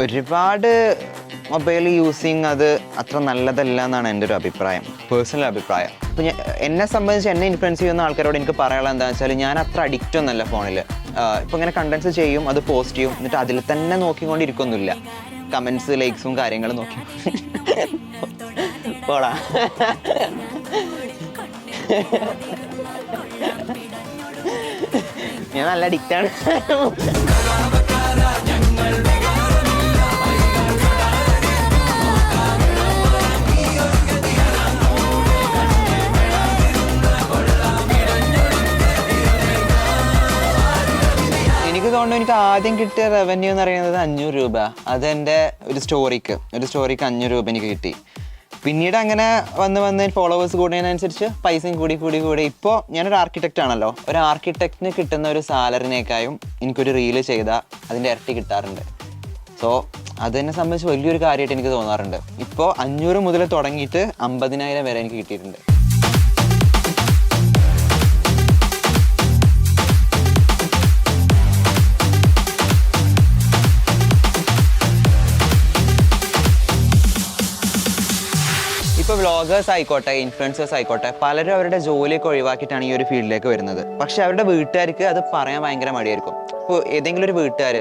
ഒരുപാട് mobile using അത് അത്ര നല്ലതല്ല എന്നാണ് എൻ്റെ ഒരു അഭിപ്രായം, പേഴ്സണൽ അഭിപ്രായം. അപ്പോൾ എന്നെ സംബന്ധിച്ച് എന്നെ ഇൻഫ്ലുവൻസ് ചെയ്യുന്ന ആൾക്കാരോട് എനിക്ക് പറയാനുള്ളത് എന്താണെന്ന് വെച്ചാൽ ഞാൻ അത്ര അഡിക്റ്റ് ഒന്നല്ല ഫോണിൽ. ഇപ്പോൾ ഇങ്ങനെ കണ്ടൻസ് ചെയ്യും, അത് പോസ്റ്റ് ചെയ്യും, എന്നിട്ട് അതിൽ തന്നെ നോക്കിക്കൊണ്ടിരിക്കൊന്നുമില്ല. കമൻസ്, ലൈക്സും കാര്യങ്ങളും നോക്കി പോടാ. ഞാൻ നല്ല അഡിക്റ്റാണ്. എനിക്ക് തോന്നുന്നു എനിക്ക് ആദ്യം കിട്ടിയ റവന്യൂ എന്ന് പറയുന്നത് 500 രൂപ. അതെൻ്റെ ഒരു സ്റ്റോറിക്ക് 500 രൂപ എനിക്ക് കിട്ടി. പിന്നീട് അങ്ങനെ വന്ന് ഫോളോവേഴ്സ് കൂടുന്നതിനനുസരിച്ച് പൈസയും കൂടി ഇപ്പോൾ ഞാനൊരു ആർക്കിടെക്റ്റ് ആണല്ലോ. ഒരു ആർക്കിടെക്റ്റിന് കിട്ടുന്ന ഒരു സാലറിനേക്കാളും എനിക്കൊരു റീല് ചെയ്താൽ അതിൻ്റെ ഇരട്ടി കിട്ടാറുണ്ട്. സോ അതെന്നെ സംബന്ധിച്ച് വലിയൊരു കാര്യമായിട്ട് എനിക്ക് തോന്നാറുണ്ട്. ഇപ്പോൾ 500 മുതൽ തുടങ്ങിയിട്ട് 50,000 വരെ എനിക്ക് കിട്ടിയിട്ടുണ്ട്. ഇപ്പോൾ വ്ളോഗേഴ്സ് ആയിക്കോട്ടെ, ഇൻഫ്ലുവൻസേഴ്സ് ആയിക്കോട്ടെ, പലരും അവരുടെ ജോലിയൊക്കെ ഒഴിവാക്കിയിട്ടാണ് ഈ ഒരു ഫീൽഡിലേക്ക് വരുന്നത്. പക്ഷേ അവരുടെ വീട്ടുകാർക്ക് അത് പറയാൻ ഭയങ്കര മടിയായിരിക്കും. ഇപ്പോൾ ഏതെങ്കിലും ഒരു വീട്ടുകാർ,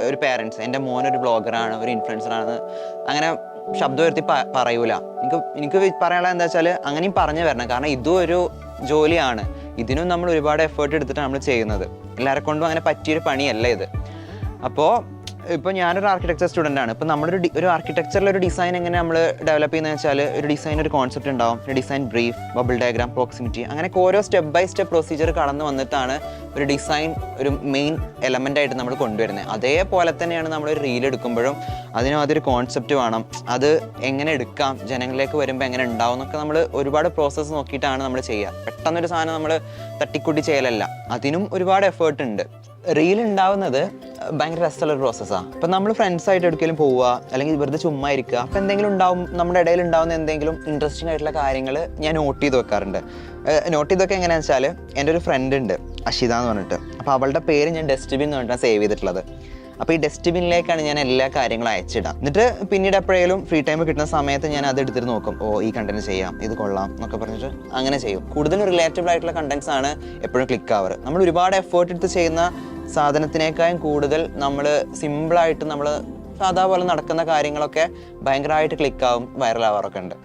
ഒരു പേരൻസ്, എൻ്റെ മോനൊരു ബ്ലോഗറാണ്, ഒരു ഇൻഫ്ലുവൻസറാണ്, അങ്ങനെ ശബ്ദം ഉയർത്തി പറയൂല. എനിക്ക് പറയാനുള്ളത് എന്താ വെച്ചാൽ അങ്ങനെയും പറഞ്ഞു വരണം. കാരണം ഇതും ഒരു ജോലിയാണ്, ഇതിനും നമ്മൾ ഒരുപാട് എഫേർട്ട് എടുത്തിട്ടാണ് നമ്മൾ ചെയ്യുന്നത്. എല്ലാവരെ കൊണ്ടും അങ്ങനെ പറ്റിയൊരു പണിയല്ല ഇത്. അപ്പോൾ ഇപ്പോൾ ഞാനൊരു ആർക്കിടെക്ചർ സ്റ്റുഡൻ്റ് ആണ്. ഇപ്പോൾ ഒരു ആർക്കിടെക്ചറിൽ ഒരു ഡിസൈൻ എങ്ങനെ നമ്മൾ ഡെവലപ്പ് ചെയ്യുന്നത് വെച്ചാൽ ഒരു ഡിസൈൻ, ഒരു കോൺസെപ്റ്റ് ഉണ്ടാവും, ഒരു design brief, bubble diagram, proximity, അങ്ങനെയൊക്കെ ഓരോ സ്റ്റെപ്പ് ബൈ സ്റ്റെപ്പ് പ്രൊസീജിയർ കടന്നു വന്നിട്ടാണ് ഒരു ഡിസൈൻ ഒരു മെയിൻ എലമെൻ്റ് ആയിട്ട് നമ്മൾ കൊണ്ടുവരുന്നത്. അതേപോലെ തന്നെയാണ് നമ്മളൊരു റീൽ എടുക്കുമ്പോഴും അതിനും അതൊരു കോൺസെപ്റ്റ് വേണം. അത് എങ്ങനെ എടുക്കാം, ജനങ്ങളിലേക്ക് വരുമ്പോൾ എങ്ങനെ ഉണ്ടാവും എന്നൊക്കെ നമ്മൾ ഒരുപാട് പ്രോസസ്സ് നോക്കിയിട്ടാണ് നമ്മൾ ചെയ്യുക. പെട്ടെന്നൊരു സാധനം നമ്മൾ തട്ടിക്കൂട്ടി ചെയ്യലല്ല, അതിനും ഒരുപാട് എഫേർട്ട് ഉണ്ട്. റീൽ ഉണ്ടാവുന്നത് ഭയങ്കര രസമുള്ളൊരു പ്രോസസ്സാണ്. ഇപ്പം നമ്മൾ ഫ്രണ്ട്സായിട്ട് എവിടെയെങ്കിലും പോവുക, അല്ലെങ്കിൽ വെറുതെ ചുമ്മാ ഇരിക്കുക, അപ്പോൾ എന്തെങ്കിലും ഉണ്ടാവും, നമ്മുടെ ഇടയിൽ ഉണ്ടാവുന്ന എന്തെങ്കിലും ഇൻട്രസ്റ്റിംഗ് ആയിട്ടുള്ള കാര്യങ്ങൾ ഞാൻ നോട്ട് ചെയ്ത് വെക്കാറുണ്ട്. നോട്ട് ചെയ്തൊക്കെ എങ്ങനെയാണെന്ന് വെച്ചാൽ, എൻ്റെ ഒരു ഫ്രണ്ട് ഉണ്ട് അഷിത എന്ന് പറഞ്ഞിട്ട്. അപ്പോൾ അവളുടെ പേര് ഞാൻ ഡസ്റ്റ്ബിൻ എന്ന് പറഞ്ഞിട്ടാണ് സേവ് ചെയ്തിട്ടുള്ളത്. അപ്പോൾ ഈ ഡസ്റ്റ്ബിന്നിലേക്കാണ് ഞാൻ എല്ലാ കാര്യങ്ങളും അയച്ചിടാം. എന്നിട്ട് പിന്നീട് എപ്പോഴേലും ഫ്രീ ടൈം കിട്ടുന്ന സമയത്ത് ഞാൻ അത് എടുത്തിട്ട് നോക്കും, ഓ ഈ കണ്ടന്റ് ചെയ്യാം, ഇത് കൊള്ളാം എന്നൊക്കെ പറഞ്ഞിട്ട് അങ്ങനെ ചെയ്യും. കൂടുതലും റിലേറ്റബിൾ ആയിട്ടുള്ള കണ്ടന്റ്സ് ആണ് എപ്പോഴും ക്ലിക്ക് ആവാറ്. നമ്മൾ ഒരുപാട് എഫേർട്ട് എടുത്ത് ചെയ്യുന്ന സാധനത്തിനേക്കാളും കൂടുതൽ നമ്മൾ സിമ്പിളായിട്ട് നമ്മൾ സാധാ പോലെ നടക്കുന്ന കാര്യങ്ങളൊക്കെ ഭയങ്കരമായിട്ട് ക്ലിക്കാവും, വൈറലാവാറൊക്കെ ഉണ്ട്.